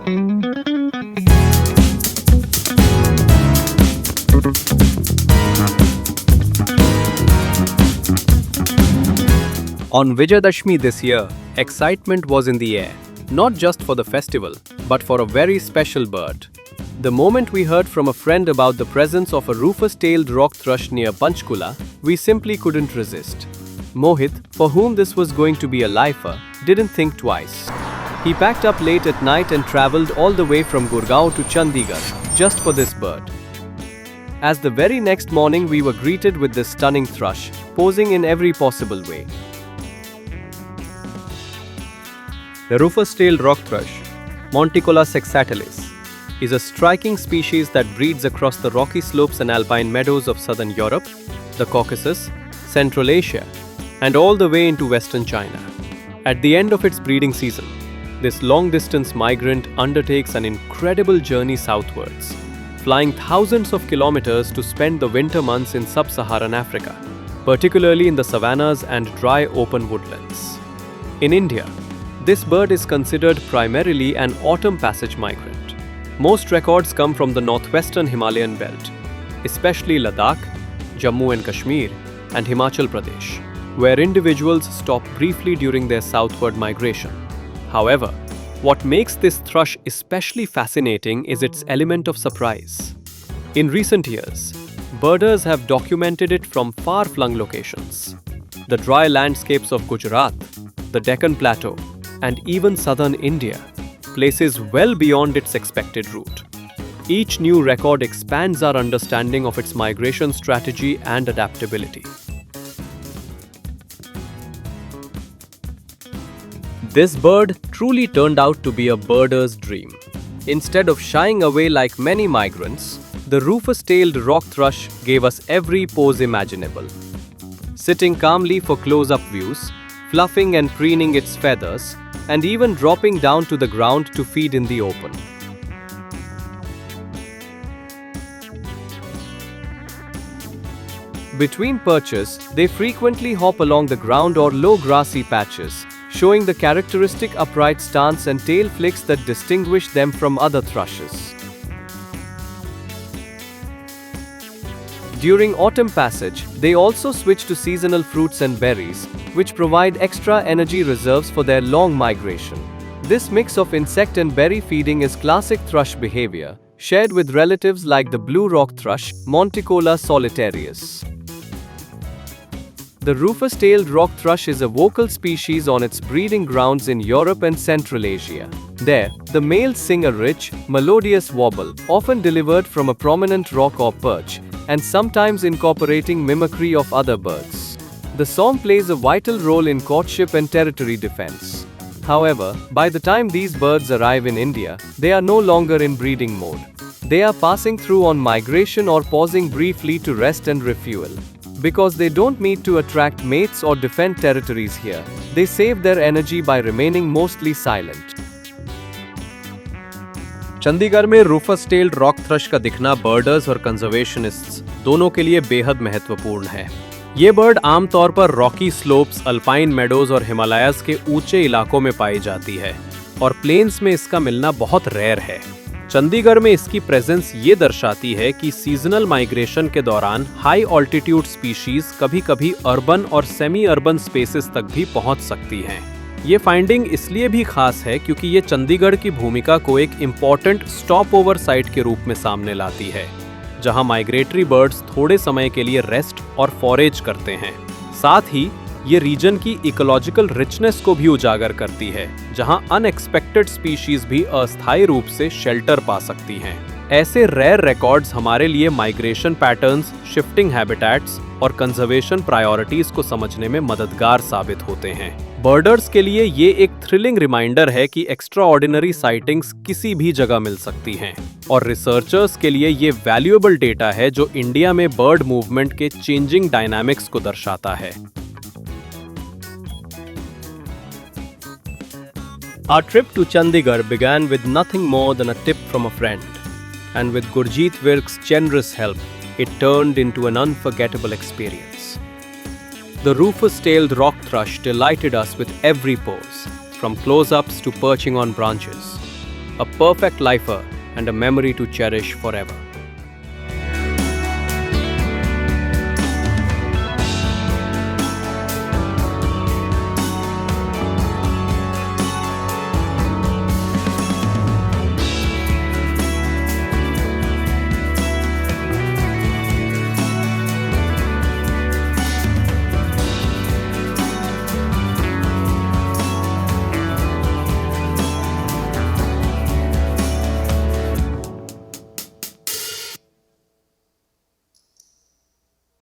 On Vijayadashmi this year, excitement was in the air, not just for the festival, but for a very special bird. The moment we heard from a friend about the presence of a rufous-tailed rock-thrush near Panchkula, we simply couldn't resist. Mohit, for whom this was going to be a lifer, didn't think twice. He packed up late at night and travelled all the way from Gurgaon to Chandigarh, just for this bird. As the very next morning we were greeted with this stunning thrush, posing in every possible way. The rufous-tailed rock-thrush, Monticola sexatilis, is a striking species that breeds across the rocky slopes and alpine meadows of southern Europe, the Caucasus, Central Asia, and all the way into western China. At the end of its breeding season, this long-distance migrant undertakes an incredible journey southwards, flying thousands of kilometers to spend the winter months in sub-Saharan Africa, particularly in the savannas and dry open woodlands. In India, this bird is considered primarily an autumn passage migrant. Most records come from the northwestern Himalayan belt, especially Ladakh, Jammu and Kashmir, and Himachal Pradesh, where individuals stop briefly during their southward migration. However, what makes this thrush especially fascinating is its element of surprise. In recent years, birders have documented it from far-flung locations. The dry landscapes of Gujarat, the Deccan Plateau, and even southern India, places well beyond its expected route. Each new record expands our understanding of its migration strategy and adaptability. This bird truly turned out to be a birder's dream. Instead of shying away like many migrants, the rufous-tailed rock-thrush gave us every pose imaginable. Sitting calmly for close-up views, fluffing and preening its feathers, and even dropping down to the ground to feed in the open. Between perches, they frequently hop along the ground or low grassy patches, showing the characteristic upright stance and tail flicks that distinguish them from other thrushes. During autumn passage, they also switch to seasonal fruits and berries, which provide extra energy reserves for their long migration. This mix of insect and berry feeding is classic thrush behavior, shared with relatives like the blue rock thrush, Monticola solitarius. The rufous-tailed rock-thrush is a vocal species on its breeding grounds in Europe and Central Asia. There, the males sing a rich, melodious wobble, often delivered from a prominent rock or perch, and sometimes incorporating mimicry of other birds. The song plays a vital role in courtship and territory defense. However, by the time these birds arrive in India, they are no longer in breeding mode. They are passing through on migration or pausing briefly to rest and refuel. Because they don't need to attract mates or defend territories here, they save their energy by remaining mostly silent. Chandigarh में Rufus-tailed rock thrust का दिखना बर्डर्स और कंजर्वेशनिस्ट्स दोनों के लिए बेहद महत्वपूर्ण है। ये बर्ड आमतौर पर रॉकी स्लोप्स, अल्पाइन मेडोज और हिमालयाज के ऊंचे इलाकों में पाई जाती है और प्लेन्स में इसका मिलना बहुत रेयर है। चंडीगढ़ में इसकी प्रेजेंस ये दर्शाती है कि सीजनल माइग्रेशन के दौरान हाई ऑल्टीट्यूड स्पीशीज कभी-कभी अर्बन और सेमी अर्बन स्पेसेस तक भी पहुंच सकती हैं। ये फाइंडिंग इसलिए भी खास है क्योंकि ये चंडीगढ़ की भूमिका को एक इम्पॉर्टेंट स्टॉप ओवर साइट के रूप में सामने लाती है, जहां माइग्रेटरी बर्ड्स थोड़े समय के लिए रेस्ट और फॉरेज करते हैं। साथ ही ये रीजन की इकोलॉजिकल रिचनेस को भी उजागर करती है, जहां अनएक्सपेक्टेड स्पीशीज भी अस्थायी रूप से शेल्टर पा सकती हैं। ऐसे रेयर रिकॉर्ड्स हमारे लिए माइग्रेशन पैटर्न्स, शिफ्टिंग हैबिटेट्स और कंजर्वेशन प्रायोरिटीज को समझने में मददगार साबित होते हैं। बर्डर्स के लिए ये एक थ्रिलिंग रिमाइंडर है कि एक्स्ट्राऑर्डिनरी साइटिंग्स किसी भी जगह मिल सकती हैं, और रिसर्चर्स के लिए ये वैल्यूएबल डेटा है जो इंडिया में बर्ड मूवमेंट के चेंजिंग डायनामिक्स को दर्शाता है। Our trip to Chandigarh began with nothing more than a tip from a friend, and with Gurjeet Virk's generous help, it turned into an unforgettable experience. The rufous-tailed rock-thrush delighted us with every pose, from close-ups to perching on branches. a perfect lifer and a memory to cherish forever.